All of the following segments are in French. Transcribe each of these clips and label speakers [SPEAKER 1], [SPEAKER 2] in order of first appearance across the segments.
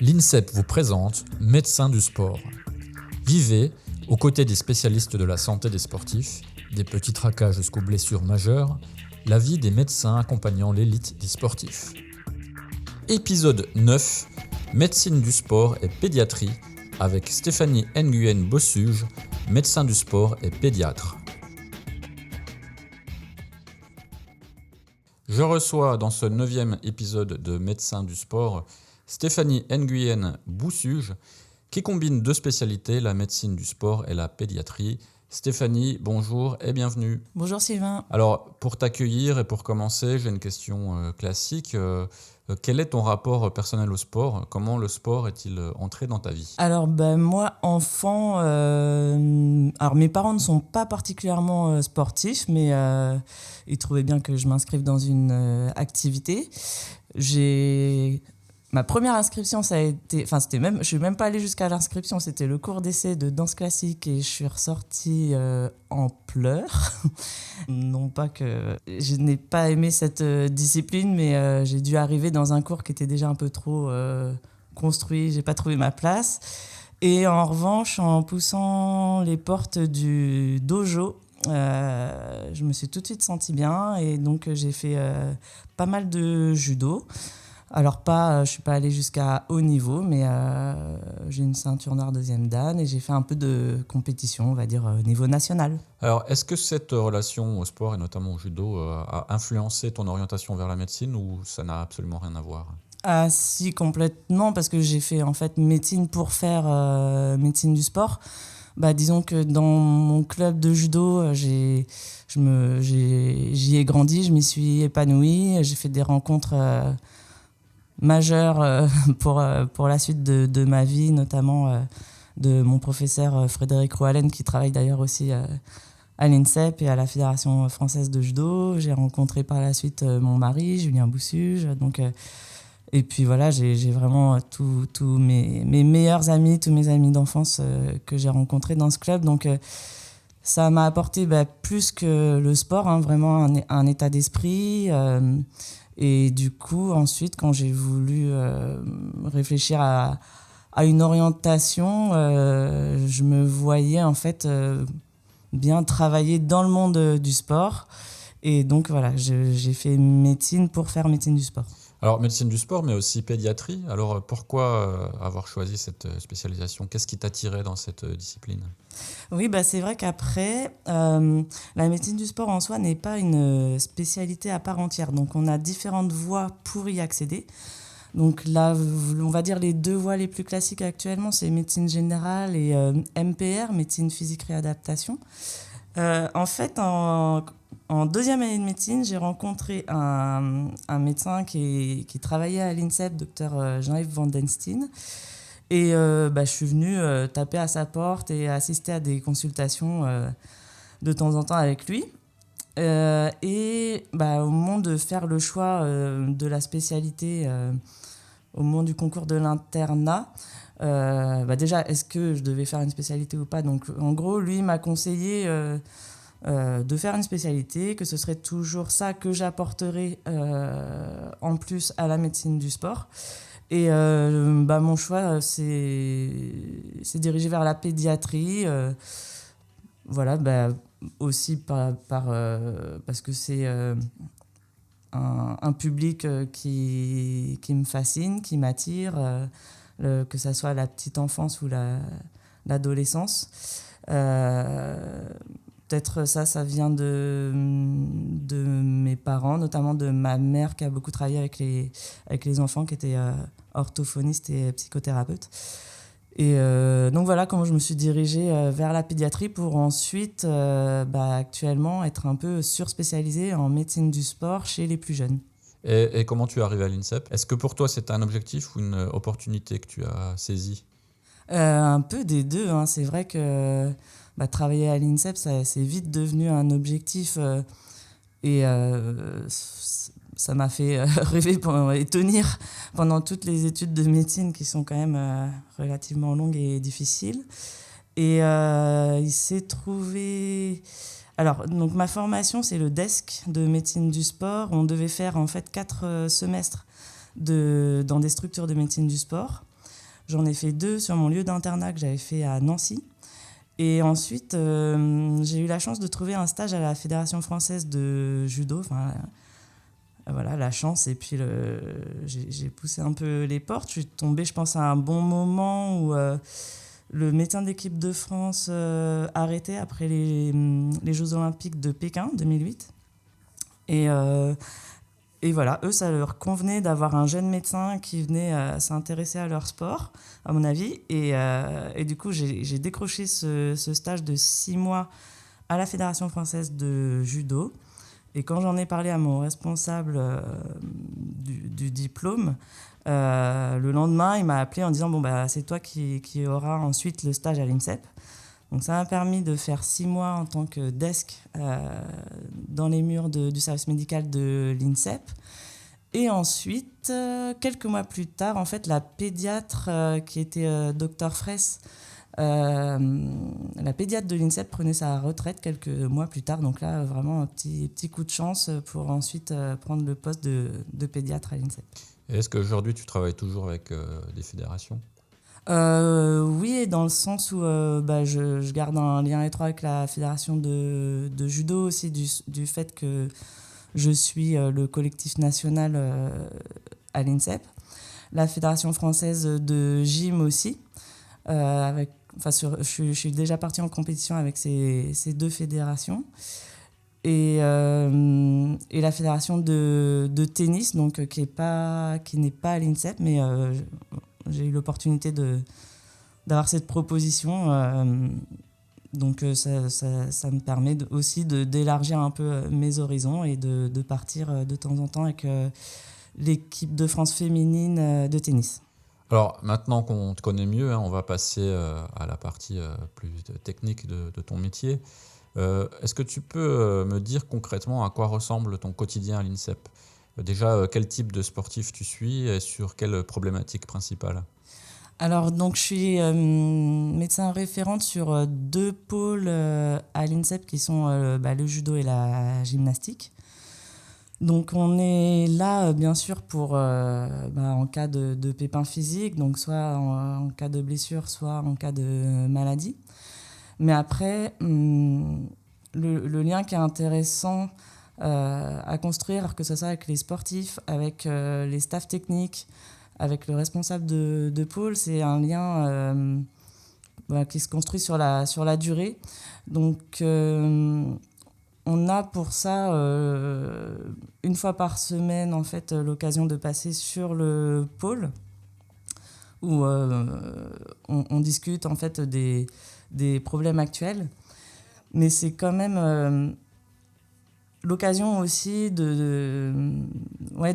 [SPEAKER 1] L'INSEP vous présente Médecins du sport. Vivez aux côtés des spécialistes de la santé des sportifs, des petits tracas jusqu'aux blessures majeures, la vie des médecins accompagnant l'élite des sportifs. Épisode 9, Médecine du sport et pédiatrie, avec Stéphanie Nguyen Bossuge, médecin du sport et pédiatre. Je reçois dans ce 9e épisode de Médecins du sport Stéphanie Nguyen Bossuge, qui combine deux spécialités, la médecine du sport et la pédiatrie. Stéphanie, bonjour et bienvenue.
[SPEAKER 2] Bonjour Sylvain.
[SPEAKER 1] Alors, pour t'accueillir et pour commencer, j'ai une question classique. Quel est ton rapport personnel au sport ? Comment le sport est-il entré dans ta vie ?
[SPEAKER 2] Alors moi, enfant, alors mes parents ne sont pas particulièrement sportifs, mais ils trouvaient bien que je m'inscrive dans une activité. Ma première inscription, je suis même pas allée jusqu'à l'inscription, c'était le cours d'essai de danse classique et je suis ressortie en pleurs. Non pas que je n'ai pas aimé cette discipline, mais j'ai dû arriver dans un cours qui était déjà un peu trop construit, j'ai pas trouvé ma place. Et en revanche, en poussant les portes du dojo, je me suis tout de suite sentie bien et donc j'ai fait pas mal de judo. Alors je suis pas allée jusqu'à haut niveau, mais j'ai une ceinture noire 2e dan et j'ai fait un peu de compétition, on va dire, au niveau national.
[SPEAKER 1] Alors, est-ce que cette relation au sport et notamment au judo a influencé ton orientation vers la médecine ou ça n'a absolument rien à voir ?
[SPEAKER 2] Ah si, complètement, parce que j'ai fait en fait médecine pour faire médecine du sport. Disons que dans mon club de judo, j'y ai grandi, je m'y suis épanouie, j'ai fait des rencontres majeure pour la suite de ma vie, notamment de mon professeur Frédéric Roualen, qui travaille d'ailleurs aussi à l'INSEP et à la Fédération française de judo. J'ai rencontré par la suite mon mari, Julien Bossuge. Et puis voilà, j'ai vraiment tous mes meilleurs amis, tous mes amis d'enfance que j'ai rencontrés dans ce club. Donc ça m'a apporté plus que le sport, vraiment un état d'esprit. Et du coup, ensuite, quand j'ai voulu réfléchir à une orientation, je me voyais en fait bien travailler dans le monde du sport. Et donc voilà, j'ai fait médecine pour faire médecine du sport.
[SPEAKER 1] Alors, médecine du sport, mais aussi pédiatrie. Alors, pourquoi avoir choisi cette spécialisation ? Qu'est-ce qui t'attirait dans cette discipline ?
[SPEAKER 2] Oui, c'est vrai qu'après, la médecine du sport en soi n'est pas une spécialité à part entière. Donc, on a différentes voies pour y accéder. Donc là, on va dire les deux voies les plus classiques actuellement, c'est médecine générale et MPR, médecine physique réadaptation. En fait, en 2e année de médecine, j'ai rencontré un médecin qui travaillait à l'INSEP, docteur Jean-Yves Vandenstein. Et je suis venue taper à sa porte et assister à des consultations de temps en temps avec lui. Au moment de faire le choix de la spécialité, au moment du concours de l'internat, déjà, est-ce que je devais faire une spécialité ou pas ? Donc, en gros, lui m'a conseillé de faire une spécialité, que ce serait toujours ça que j'apporterais en plus à la médecine du sport. Et mon choix s'est dirigé vers la pédiatrie. Aussi parce que c'est un public qui me fascine, qui m'attire, que ça soit la petite enfance ou l'adolescence. Peut-être ça vient de mes parents, notamment de ma mère qui a beaucoup travaillé avec les enfants, qui était orthophoniste et psychothérapeute. Et donc voilà comment je me suis dirigée vers la pédiatrie pour ensuite, actuellement, être un peu surspécialisée en médecine du sport chez les plus jeunes.
[SPEAKER 1] Et comment tu es arrivée à l'INSEP ? Est-ce que pour toi, c'était un objectif ou une opportunité que tu as saisie ?
[SPEAKER 2] Un peu des deux. C'est vrai que travailler à l'INSEP, c'est vite devenu un objectif et ça m'a fait rêver et tenir pendant toutes les études de médecine qui sont quand même relativement longues et difficiles. Et il s'est trouvé... Alors, donc ma formation, c'est le DESC de médecine du sport. On devait faire en fait 4 semestres dans des structures de médecine du sport. J'en ai fait 2 sur mon lieu d'internat que j'avais fait à Nancy. Et ensuite, j'ai eu la chance de trouver un stage à la Fédération française de judo. Enfin, voilà, la chance. Et puis, j'ai poussé un peu les portes. Je suis tombée, je pense, à un bon moment où le médecin de l'équipe de France arrêtait après les Jeux Olympiques de Pékin 2008. Et voilà, eux, ça leur convenait d'avoir un jeune médecin qui venait s'intéresser à leur sport, à mon avis. Et du coup, j'ai décroché ce stage de 6 mois à la Fédération française de judo. Et quand j'en ai parlé à mon responsable du diplôme, le lendemain, il m'a appelé en disant bon, bah, c'est toi qui auras ensuite le stage à l'INSEP. Donc ça m'a permis de faire 6 mois en tant que desk dans les murs du service médical de l'INSEP. Et ensuite, quelques mois plus tard, en fait, la pédiatre qui était Dr Fraisse, la pédiatre de l'INSEP prenait sa retraite quelques mois plus tard. Donc là, vraiment un petit coup de chance pour ensuite prendre le poste de pédiatre à l'INSEP.
[SPEAKER 1] Et est-ce qu'aujourd'hui, tu travailles toujours avec des fédérations ?
[SPEAKER 2] Oui, dans le sens où je garde un lien étroit avec la fédération de judo aussi, du fait que je suis le collectif national à l'INSEP. La fédération française de gym aussi. Je suis déjà partie en compétition avec ces 2 fédérations. Et la fédération de tennis, donc, qui n'est pas à l'INSEP, mais j'ai eu l'opportunité d'avoir cette proposition. Donc ça me permet aussi d'élargir un peu mes horizons et de partir de temps en temps avec l'équipe de France féminine de tennis.
[SPEAKER 1] Alors maintenant qu'on te connaît mieux, on va passer à la partie plus technique de ton métier. Est-ce que tu peux me dire concrètement à quoi ressemble ton quotidien à l'INSEP ? Déjà, quel type de sportif tu suis et sur quelle problématique principale ?
[SPEAKER 2] Alors, donc, je suis médecin référente sur 2 pôles à l'INSEP qui sont le judo et la gymnastique. Donc, on est là, bien sûr, pour en cas de pépin physique, donc soit en cas de blessure, soit en cas de maladie. Mais après, le lien qui est intéressant à construire, que ce soit avec les sportifs, avec les staffs techniques, avec le responsable de pôle, c'est un lien qui se construit sur la durée. Donc, on a pour ça, une fois par semaine, en fait, l'occasion de passer sur le pôle où on discute en fait des problèmes actuels. Mais c'est quand même l'occasion aussi de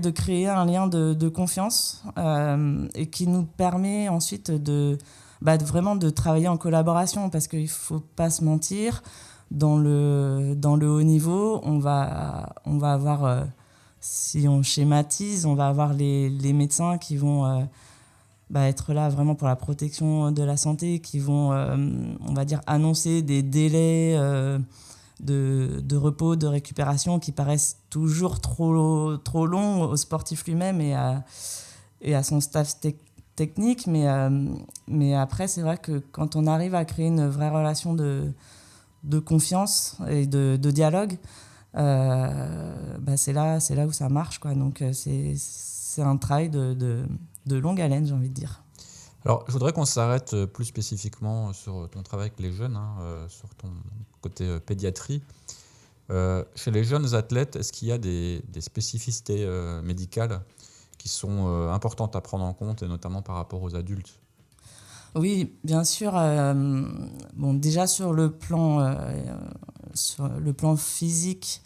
[SPEAKER 2] créer un lien de confiance et qui nous permet ensuite vraiment de travailler en collaboration, parce qu'il ne faut pas se mentir, dans le haut niveau, on va avoir, si on schématise, on va avoir les médecins qui vont être là vraiment pour la protection de la santé, qui vont, on va dire, annoncer des délais de repos, de récupération qui paraissent toujours trop longs au sportif lui-même et à son staff technique. Mais après, c'est vrai que quand on arrive à créer une vraie relation de confiance et de dialogue, c'est là où ça marche, quoi. Donc c'est un travail de longue haleine, j'ai envie de dire.
[SPEAKER 1] Alors, je voudrais qu'on s'arrête plus spécifiquement sur ton travail avec les jeunes, sur ton côté pédiatrie. Chez les jeunes athlètes, est-ce qu'il y a des spécificités médicales qui sont importantes à prendre en compte, et notamment par rapport aux adultes ?
[SPEAKER 2] Oui, bien sûr. Déjà sur le plan physique,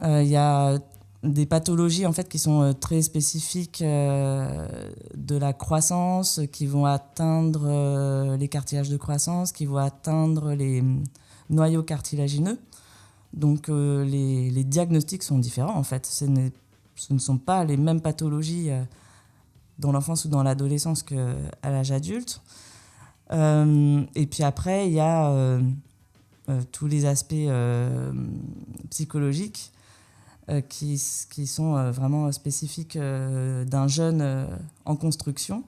[SPEAKER 2] il y a des pathologies en fait qui sont très spécifiques de la croissance, qui vont atteindre les cartilages de croissance, qui vont atteindre les noyaux cartilagineux. Donc les diagnostics sont différents en fait. Ce ne sont pas les mêmes pathologies dans l'enfance ou dans l'adolescence qu'à l'âge adulte. Et puis après, il y a tous les aspects psychologiques qui sont vraiment spécifiques d'un jeune en construction.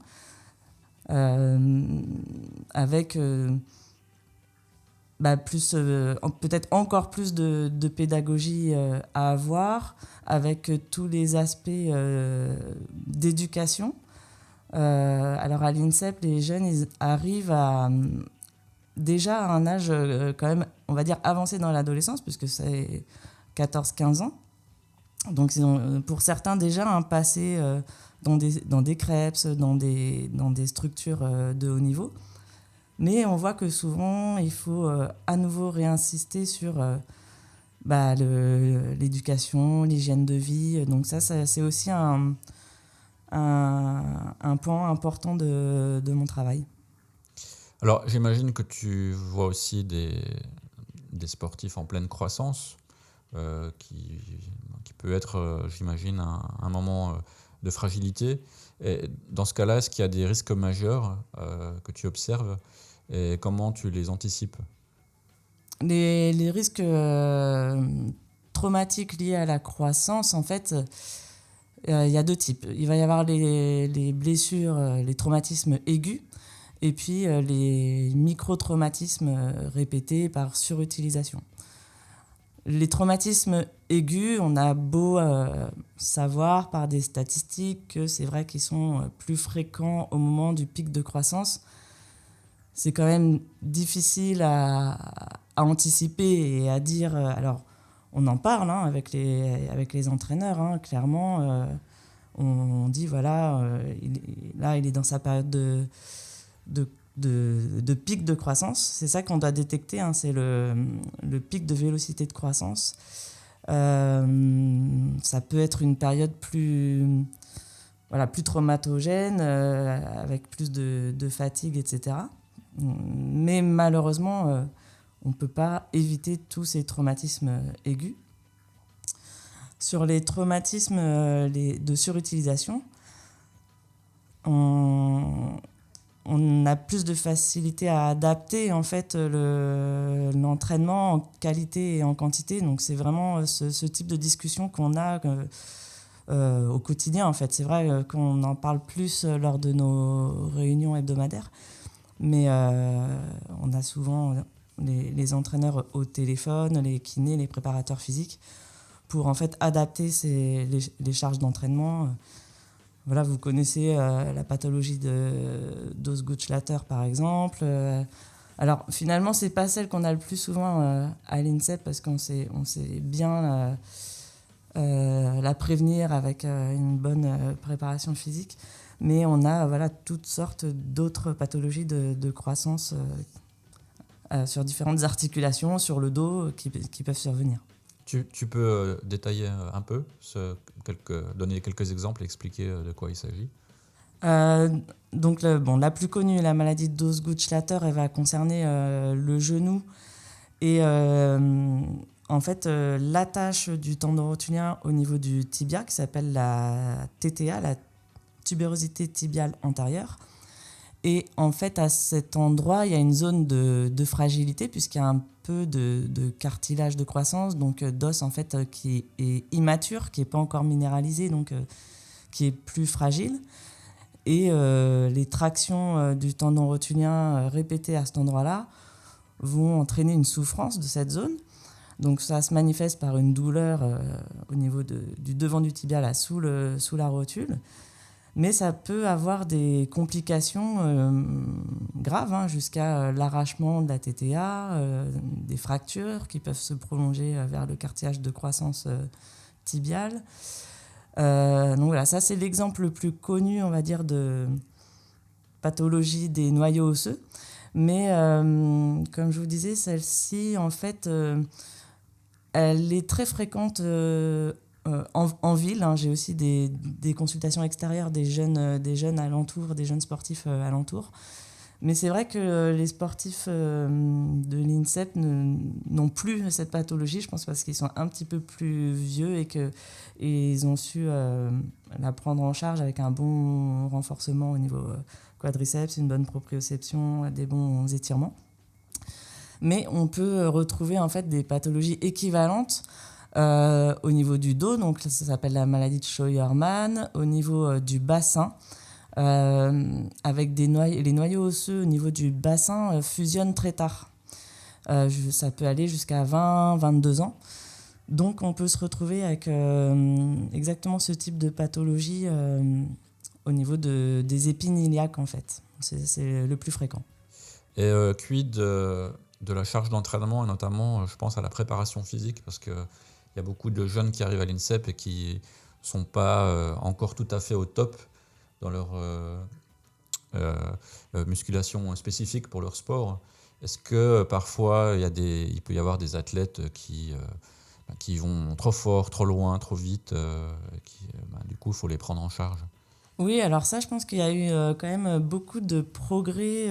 [SPEAKER 2] avec peut-être encore plus de pédagogie à avoir, avec tous les aspects d'éducation. Alors à l'INSEP, les jeunes ils arrivent déjà à un âge quand même, on va dire, avancé dans l'adolescence, puisque c'est 14-15 ans. Donc ils ont pour certains déjà un passé dans des CREPS, dans des structures de haut niveau. Mais on voit que souvent, il faut à nouveau réinsister sur l'éducation, l'hygiène de vie. Donc ça c'est aussi un point important de mon travail.
[SPEAKER 1] Alors, j'imagine que tu vois aussi des sportifs en pleine croissance, qui peut être, j'imagine, un moment de fragilité. Et dans ce cas-là, est-ce qu'il y a des risques majeurs que tu observes et comment tu les anticipes ?
[SPEAKER 2] Les risques traumatiques liés à la croissance, en fait, il y a deux types. Il va y avoir les blessures, les traumatismes aigus, et puis les micro-traumatismes répétés par surutilisation. Les traumatismes aigus, on a beau savoir par des statistiques que c'est vrai qu'ils sont plus fréquents au moment du pic de croissance. C'est quand même difficile à anticiper et à dire. Alors, on en parle avec les entraîneurs, clairement. On dit, voilà, il est dans sa période de pic de croissance. C'est ça qu'on doit détecter, c'est le pic de vélocité de croissance. Ça peut être une période plus traumatogène, avec plus de fatigue, etc. Mais malheureusement, on ne peut pas éviter tous ces traumatismes aigus. Sur les traumatismes de surutilisation, on a plus de facilité à adapter en fait l'entraînement en qualité et en quantité. Donc c'est vraiment ce type de discussion qu'on a au quotidien. En fait, c'est vrai qu'on en parle plus lors de nos réunions hebdomadaires, mais on a souvent les entraîneurs au téléphone, les kinés, les préparateurs physiques, pour en fait adapter les charges d'entraînement. Voilà, vous connaissez la pathologie d'Osgood-Schlatter, par exemple. Alors, finalement, ce n'est pas celle qu'on a le plus souvent à l'INSEP, parce qu'on sait bien la prévenir avec une bonne préparation physique. Mais on a toutes sortes d'autres pathologies de croissance sur différentes articulations, sur le dos, qui peuvent survenir.
[SPEAKER 1] Tu peux détailler un peu, donner quelques exemples et expliquer de quoi il s'agit ?
[SPEAKER 2] Donc, la plus connue, la maladie d'Osgood-Schlatter, elle va concerner le genou et en fait l'attache du tendon rotulien au niveau du tibia, qui s'appelle la TTA, la tubérosité tibiale antérieure. Et en fait, à cet endroit, il y a une zone de fragilité, puisqu'il y a un peu de cartilage de croissance, donc d'os en fait qui est immature, qui n'est pas encore minéralisé, donc qui est plus fragile. Et les tractions du tendon rotulien répétées à cet endroit-là vont entraîner une souffrance de cette zone. Donc ça se manifeste par une douleur au niveau du devant du tibia, là, sous la rotule. Mais ça peut avoir des complications graves, jusqu'à l'arrachement de la TTA, des fractures qui peuvent se prolonger vers le cartilage de croissance tibiale. Donc voilà, ça c'est l'exemple le plus connu, on va dire, de pathologie des noyaux osseux. Mais comme je vous disais, celle-ci, en fait, elle est très fréquente en ville. J'ai aussi des consultations extérieures des jeunes alentours, des jeunes sportifs alentours. Mais c'est vrai que les sportifs de l'INSEP n'ont plus cette pathologie, je pense, parce qu'ils sont un petit peu plus vieux et qu'ils ont su la prendre en charge avec un bon renforcement au niveau quadriceps, une bonne proprioception, des bons étirements. Mais on peut retrouver en fait des pathologies équivalentes au niveau du dos, donc ça s'appelle la maladie de Scheuermann, au niveau du bassin, avec les noyaux osseux au niveau du bassin fusionnent très tard. Ça peut aller jusqu'à 20-22 ans. Donc on peut se retrouver avec exactement ce type de pathologie au niveau des épines iliaques en fait. C'est le plus fréquent.
[SPEAKER 1] Et quid de la charge d'entraînement et notamment je pense à la préparation physique parce qu'il y a beaucoup de jeunes qui arrivent à l'INSEP et qui ne sont pas encore tout à fait au top dans leur musculation spécifique pour leur sport. Est-ce que parfois il peut y avoir des athlètes qui vont trop fort, trop loin, trop vite, du coup il faut les prendre en charge?
[SPEAKER 2] Oui, alors ça, je pense qu'il y a eu quand même beaucoup de progrès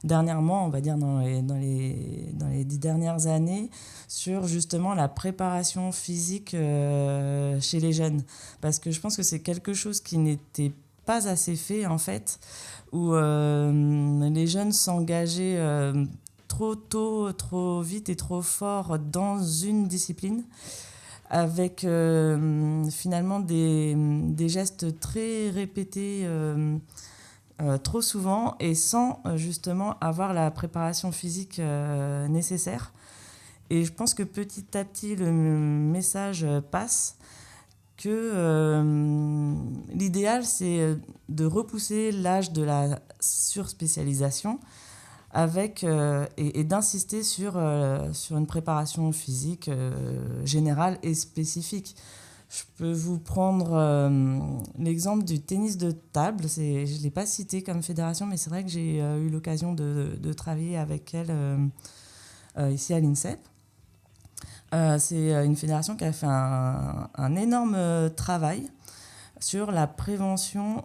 [SPEAKER 2] dernièrement, on va dire dans les 10 dernières années, sur justement la préparation physique chez les jeunes. Parce que je pense que c'est quelque chose qui n'était pas assez fait, en fait, où les jeunes s'engageaient trop tôt, trop vite et trop fort dans une discipline, avec finalement des gestes très répétés trop souvent et sans justement avoir la préparation physique nécessaire. Et je pense que petit à petit, le message passe que l'idéal, c'est de repousser l'âge de la surspécialisation avec, et d'insister sur une préparation physique générale et spécifique. Je peux vous prendre l'exemple du tennis de table. Je ne l'ai pas cité comme fédération, mais c'est vrai que j'ai eu l'occasion de travailler avec elle ici à l'INSEP. C'est une fédération qui a fait un énorme travail sur la prévention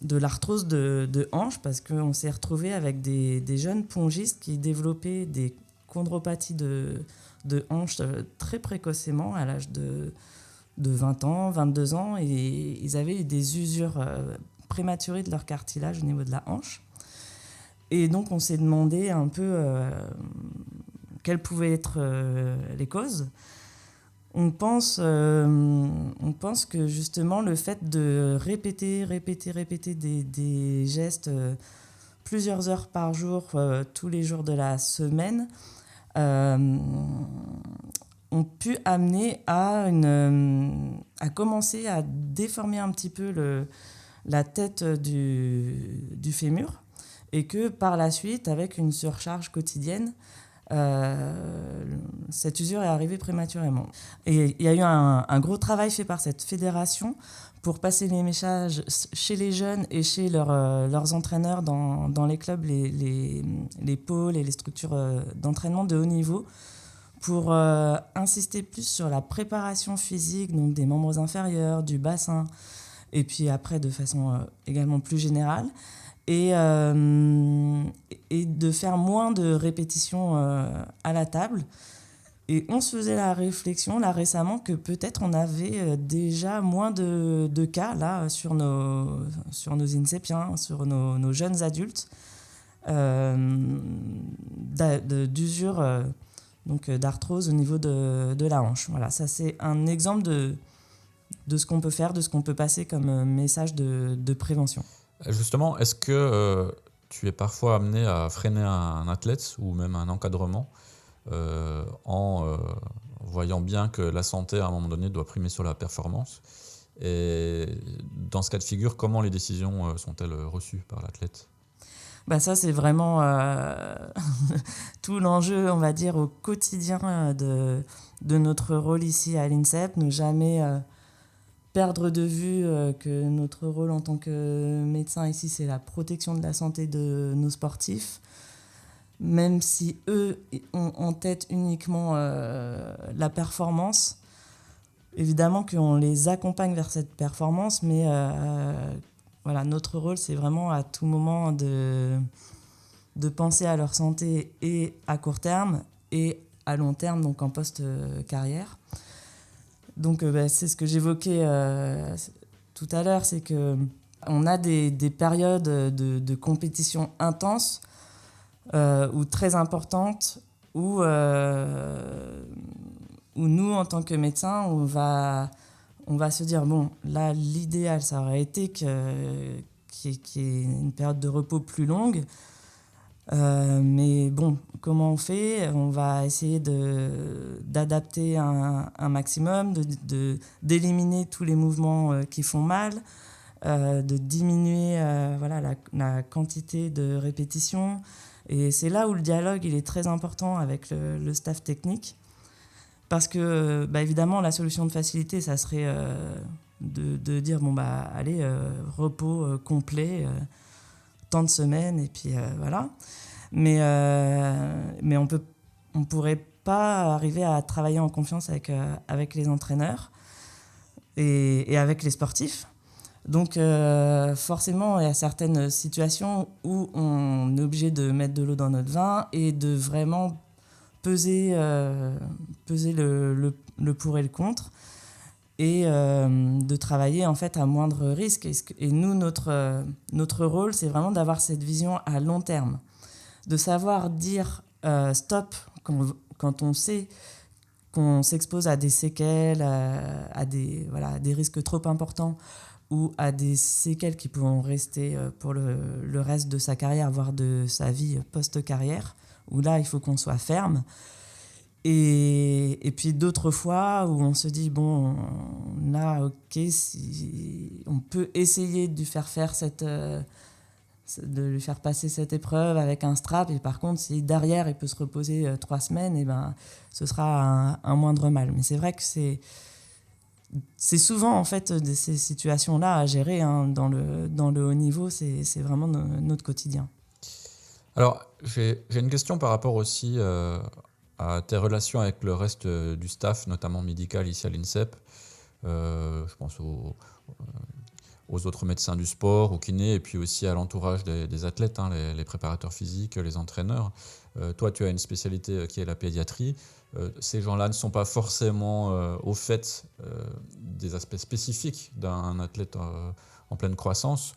[SPEAKER 2] de l'arthrose de hanche, parce qu'on s'est retrouvé avec des jeunes pongistes qui développaient des chondropathies de hanche très précocement, à l'âge de 20 ans, 22 ans, et ils avaient des usures prématurées de leur cartilage au niveau de la hanche. Et donc on s'est demandé un peu quelles pouvaient être les causes. On pense que justement le fait de répéter des gestes plusieurs heures par jour, tous les jours de la semaine, ont pu amener à commencer à déformer un petit peu la tête du fémur, et que par la suite, avec une surcharge quotidienne, cette usure est arrivée prématurément. Et il y a eu un gros travail fait par cette fédération pour passer les messages chez les jeunes et chez leurs entraîneurs dans les clubs, les pôles et les structures d'entraînement de haut niveau, pour insister plus sur la préparation physique, donc des membres inférieurs, du bassin, et puis après de façon également plus générale, et de faire moins de répétitions à la table. Et on se faisait la réflexion là récemment que peut-être on avait déjà moins de cas là sur nos INSEPiens, sur nos jeunes adultes, d'usure, donc d'arthrose au niveau de la hanche. Voilà, ça c'est un exemple de ce qu'on peut faire, de ce qu'on peut passer comme message de prévention.
[SPEAKER 1] Justement, est-ce que tu es parfois amené à freiner un athlète ou même un encadrement en voyant bien que la santé, à un moment donné, doit primer sur la performance? Et dans ce cas de figure, comment les décisions sont-elles reçues par l'athlète?
[SPEAKER 2] Ça, c'est vraiment tout l'enjeu, on va dire, au quotidien de notre rôle ici à l'INSEP. Ne jamais perdre de vue que notre rôle en tant que médecin ici, c'est la protection de la santé de nos sportifs. Même si eux ont en tête uniquement la performance, évidemment qu'on les accompagne vers cette performance, mais voilà, notre rôle, c'est vraiment à tout moment de penser à leur santé, et à court terme et à long terme, donc en post-carrière. Donc c'est ce que j'évoquais tout à l'heure, c'est qu'on a des périodes de compétition intenses ou très importantes où nous, en tant que médecins, on va on va se dire, bon, là, l'idéal, ça aurait été qu'il y ait une période de repos plus longue. Mais bon, comment on fait? On va essayer d'adapter un maximum, d'éliminer tous les mouvements qui font mal, de diminuer la quantité de répétitions. Et c'est là où le dialogue il est très important avec le staff technique. Parce que, évidemment, la solution de facilité, ça serait de dire, allez, repos complet, tant de semaines, et puis voilà. Mais on pourrait pas arriver à travailler en confiance avec les entraîneurs et avec les sportifs. Donc forcément, il y a certaines situations où on est obligé de mettre de l'eau dans notre vin et de vraiment peser le pour et le contre et de travailler en fait à moindre risque. Et nous, notre rôle, c'est vraiment d'avoir cette vision à long terme, de savoir dire stop quand on sait qu'on s'expose à des séquelles, à des risques trop importants ou à des séquelles qui pourront rester pour le reste de sa carrière, voire de sa vie post-carrière, où là, il faut qu'on soit ferme. Et puis d'autres fois où on se dit, bon, là, ok, on peut essayer de lui faire de lui faire passer cette épreuve avec un strap, et par contre, si derrière, il peut se reposer 3 semaines, ce sera un moindre mal. Mais c'est vrai que c'est souvent, en fait, de ces situations-là à gérer dans le haut niveau, c'est vraiment notre quotidien.
[SPEAKER 1] Alors, j'ai une question par rapport aussi à tes relations avec le reste du staff, notamment médical ici à l'INSEP. Je pense aux autres médecins du sport, aux kinés, et puis aussi à l'entourage des athlètes, les préparateurs physiques, les entraîneurs. Toi, tu as une spécialité qui est la pédiatrie. Ces gens-là ne sont pas forcément au fait des aspects spécifiques d'un athlète en pleine croissance.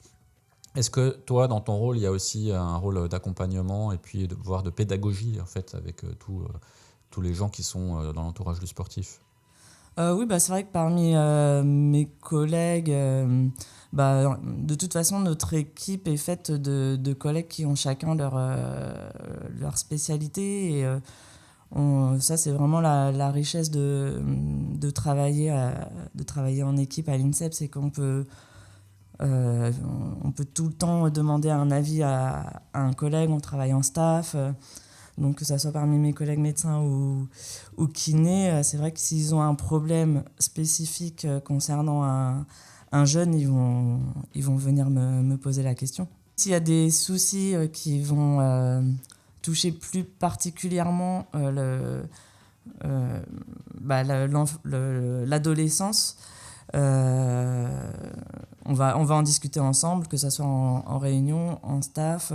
[SPEAKER 1] Est-ce que toi, dans ton rôle, il y a aussi un rôle d'accompagnement et puis voire de pédagogie en fait, avec tous les gens qui sont dans l'entourage du sportif?
[SPEAKER 2] Oui, c'est vrai que parmi mes collègues, de toute façon, notre équipe est faite de collègues qui ont chacun leur spécialité. Et ça, c'est vraiment la richesse de travailler en équipe à l'INSEP, c'est qu'on peut tout le temps demander un avis à un collègue, on travaille en staff. Donc que ça soit parmi mes collègues médecins ou kinés, c'est vrai que s'ils ont un problème spécifique concernant un jeune, ils vont venir me poser la question. S'il y a des soucis qui vont toucher plus particulièrement l'adolescence, on va en discuter ensemble, que ce soit en réunion, en staff.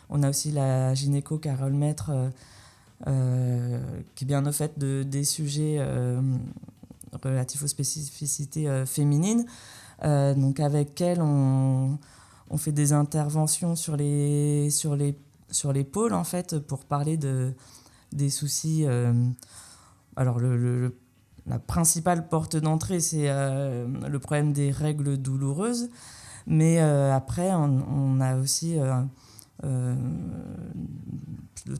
[SPEAKER 2] On a aussi la gynéco Carole Maître qui est bien au fait des sujets relatifs aux spécificités féminines. Donc avec elle, on fait des interventions sur les pôles en fait, pour parler des soucis. Alors la principale porte d'entrée, c'est le problème des règles douloureuses. Mais après, on a aussi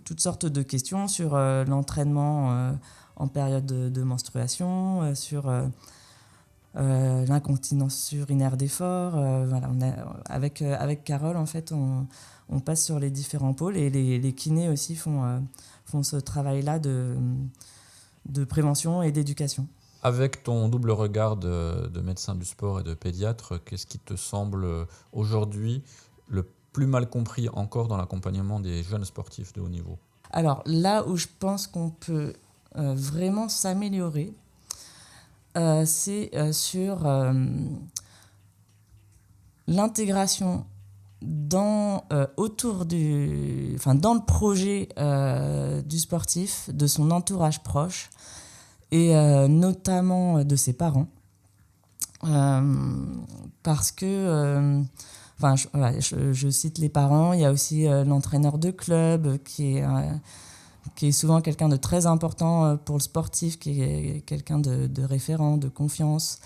[SPEAKER 2] toutes sortes de questions sur l'entraînement en période de menstruation, sur l'incontinence urinaire d'effort. Avec Carole, en fait, on passe sur les différents pôles et les kinés aussi font ce travail-là de prévention et d'éducation.
[SPEAKER 1] Avec ton double regard de médecin du sport et de pédiatre, qu'est-ce qui te semble aujourd'hui le plus mal compris encore dans l'accompagnement des jeunes sportifs de haut niveau?
[SPEAKER 2] Alors là où je pense qu'on peut vraiment s'améliorer, c'est sur l'intégration dans le projet du sportif, de son entourage proche et notamment de ses parents. Parce que, je cite les parents, il y a aussi l'entraîneur de club qui est souvent quelqu'un de très important pour le sportif, qui est quelqu'un de référent, de confiance.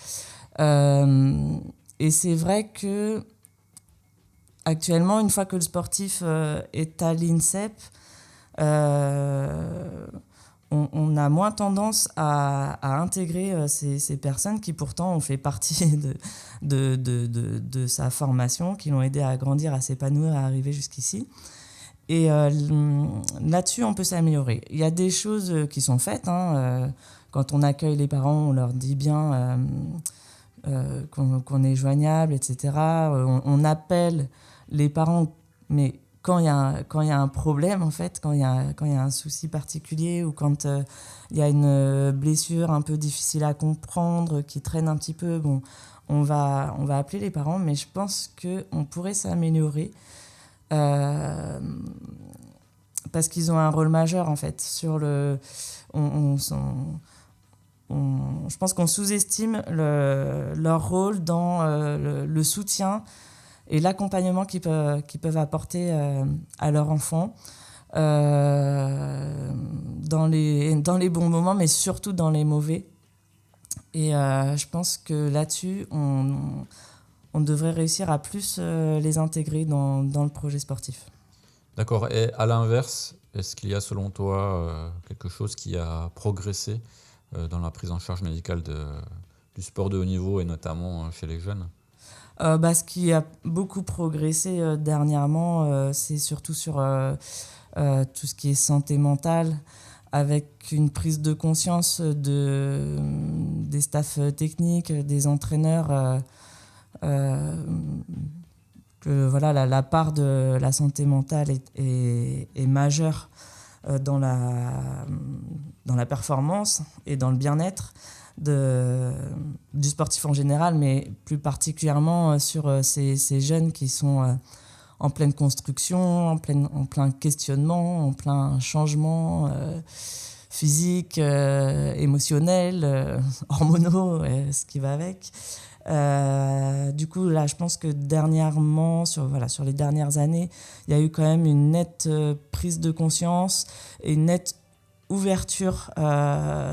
[SPEAKER 2] Et c'est vrai que actuellement, une fois que le sportif est à l'INSEP, on a moins tendance à intégrer ces personnes qui pourtant ont fait partie de sa formation, qui l'ont aidé à grandir, à s'épanouir, à arriver jusqu'ici. Et là-dessus, on peut s'améliorer. Il y a des choses qui sont faites. Quand on accueille les parents, on leur dit bien qu'on est joignable, etc. On appelle les parents, mais quand il y a un problème, en fait, quand il y a un souci particulier ou quand il y a une blessure un peu difficile à comprendre, qui traîne un petit peu, bon, on va appeler les parents, mais je pense qu'on pourrait s'améliorer parce qu'ils ont un rôle majeur, en fait, sur le... je pense qu'on sous-estime leur rôle dans le soutien et l'accompagnement qu'ils peuvent apporter à leur enfant dans les bons moments, mais surtout dans les mauvais. Et je pense que là-dessus, on devrait réussir à plus les intégrer dans le projet sportif.
[SPEAKER 1] D'accord. Et à l'inverse, est-ce qu'il y a selon toi quelque chose qui a progressé dans la prise en charge médicale du sport de haut niveau et notamment chez les jeunes ?
[SPEAKER 2] Ce qui a beaucoup progressé dernièrement, c'est surtout sur tout ce qui est santé mentale, avec une prise de conscience des staffs techniques, des entraîneurs, que voilà, la part de la santé mentale est majeure dans la performance et dans le bien-être du sportif en général, mais plus particulièrement sur ces jeunes qui sont en pleine construction, en plein questionnement, en plein changement physique, émotionnel, hormonaux, ce qui va avec. Du coup, là, je pense que dernièrement, sur les dernières années, il y a eu quand même une nette prise de conscience et une nette ouverture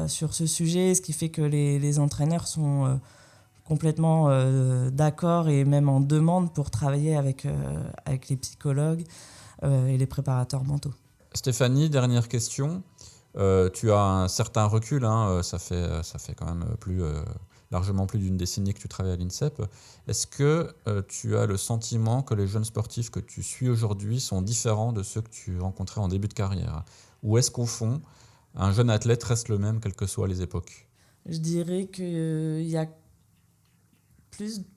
[SPEAKER 2] sur ce sujet, ce qui fait que les entraîneurs sont complètement d'accord et même en demande pour travailler avec les psychologues et les préparateurs mentaux.
[SPEAKER 1] Stéphanie, dernière question. Tu as un certain recul, ça fait quand même largement plus d'une décennie que tu travailles à l'INSEP. Est-ce que tu as le sentiment que les jeunes sportifs que tu suis aujourd'hui sont différents de ceux que tu rencontrais en début de carrière ? Ou est-ce qu'au fond, un jeune athlète reste le même, quelles que soient les époques ?
[SPEAKER 2] Je dirais qu'il y a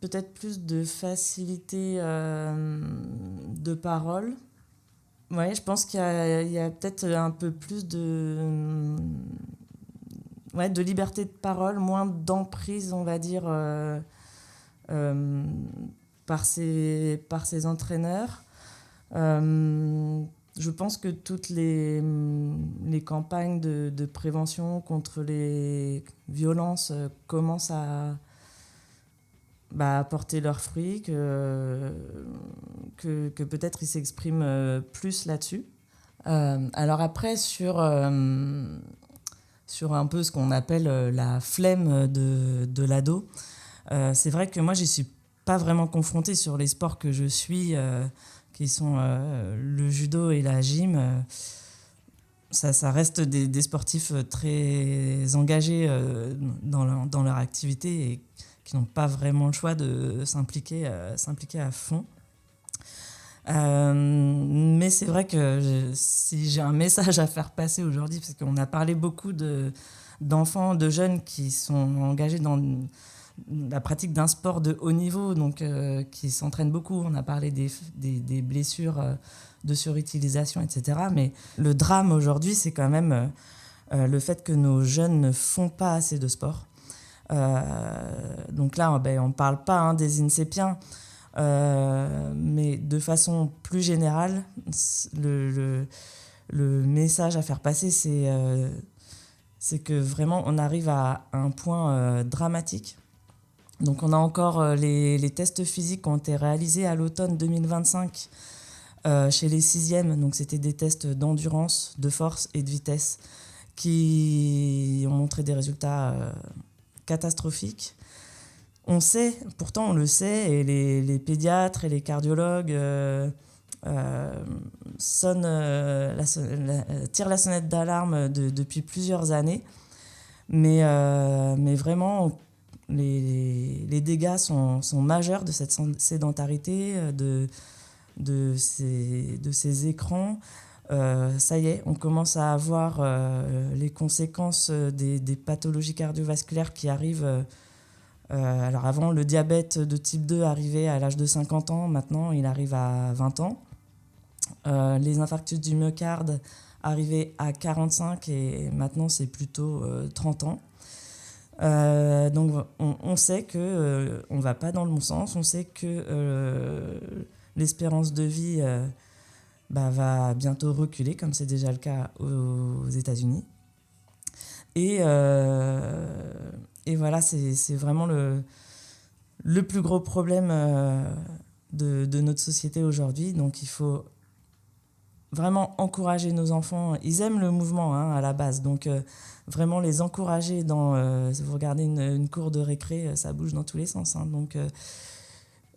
[SPEAKER 2] peut-être plus de facilité de parole. Ouais, je pense qu'il y a peut-être un peu plus de liberté de parole, moins d'emprise, on va dire, par ces entraîneurs. Je pense que toutes les campagnes de prévention contre les violences commencent à porter leurs fruits, que peut-être ils s'expriment plus là-dessus. Alors après, sur un peu ce qu'on appelle la flemme de l'ado, c'est vrai que moi, je n'y suis pas vraiment confrontée sur les sports que je suis, qui sont le judo et la gym. Ça reste des sportifs très engagés dans leur activité et qui n'ont pas vraiment le choix de s'impliquer à fond. Mais c'est vrai que si j'ai un message à faire passer aujourd'hui, parce qu'on a parlé beaucoup d'enfants, de jeunes qui sont engagés dans la pratique d'un sport de haut niveau, donc qui s'entraînent beaucoup. On a parlé des blessures de surutilisation, etc. Mais le drame aujourd'hui, c'est quand même le fait que nos jeunes ne font pas assez de sport. Donc là, on ne parle pas des INSEPiens, mais de façon plus générale, le message à faire passer, c'est que vraiment on arrive à un point dramatique. Donc on a encore les tests physiques qui ont été réalisés à l'automne 2025 chez les 6e. Donc c'était des tests d'endurance, de force et de vitesse qui ont montré des résultats catastrophiques. On sait, pourtant on le sait, et les pédiatres et les cardiologues tirent la sonnette d'alarme depuis plusieurs années, mais vraiment les dégâts sont majeurs de cette sédentarité, de ces écrans. Ça y est, on commence à avoir les conséquences des pathologies cardiovasculaires qui arrivent. Alors avant, le diabète de type 2 arrivait à l'âge de 50 ans, maintenant il arrive à 20 ans. Les infarctus du myocarde arrivaient à 45 et maintenant c'est plutôt 30 ans. Donc on sait qu'on ne va pas dans le bon sens, on sait que l'espérance de vie va bientôt reculer, comme c'est déjà le cas aux États-Unis. Et voilà, c'est vraiment le plus gros problème de notre société aujourd'hui. Donc il faut vraiment encourager nos enfants. Ils aiment le mouvement à la base, donc vraiment les encourager si vous regardez une cour de récré, ça bouge dans tous les sens. Donc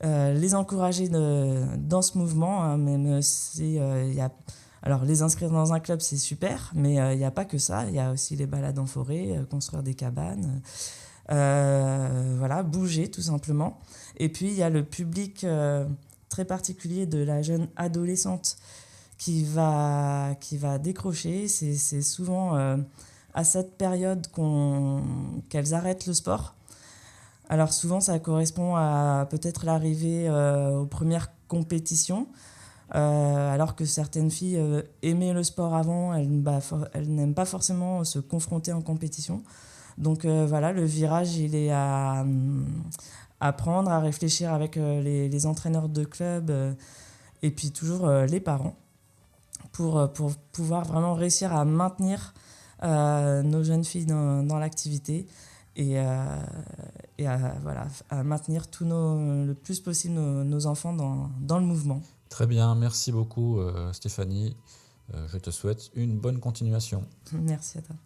[SPEAKER 2] les encourager dans ce mouvement, même si alors les inscrire dans un club c'est super, mais il n'y a pas que ça, il y a aussi les balades en forêt, construire des cabanes, voilà, bouger tout simplement. Et puis il y a le public très particulier de la jeune adolescente qui va décrocher. C'est souvent à cette période qu'elles arrêtent le sport. Alors souvent, ça correspond à peut-être l'arrivée aux premières compétitions, alors que certaines filles aimaient le sport avant, elles n'aiment pas forcément se confronter en compétition. Donc voilà, le virage, il est à prendre, à réfléchir avec les entraîneurs de club et puis toujours les parents pour pouvoir vraiment réussir à maintenir nos jeunes filles dans l'activité et à maintenir le plus possible nos enfants dans le mouvement.
[SPEAKER 1] Très bien, merci beaucoup Stéphanie. Je te souhaite une bonne continuation.
[SPEAKER 2] Merci à toi.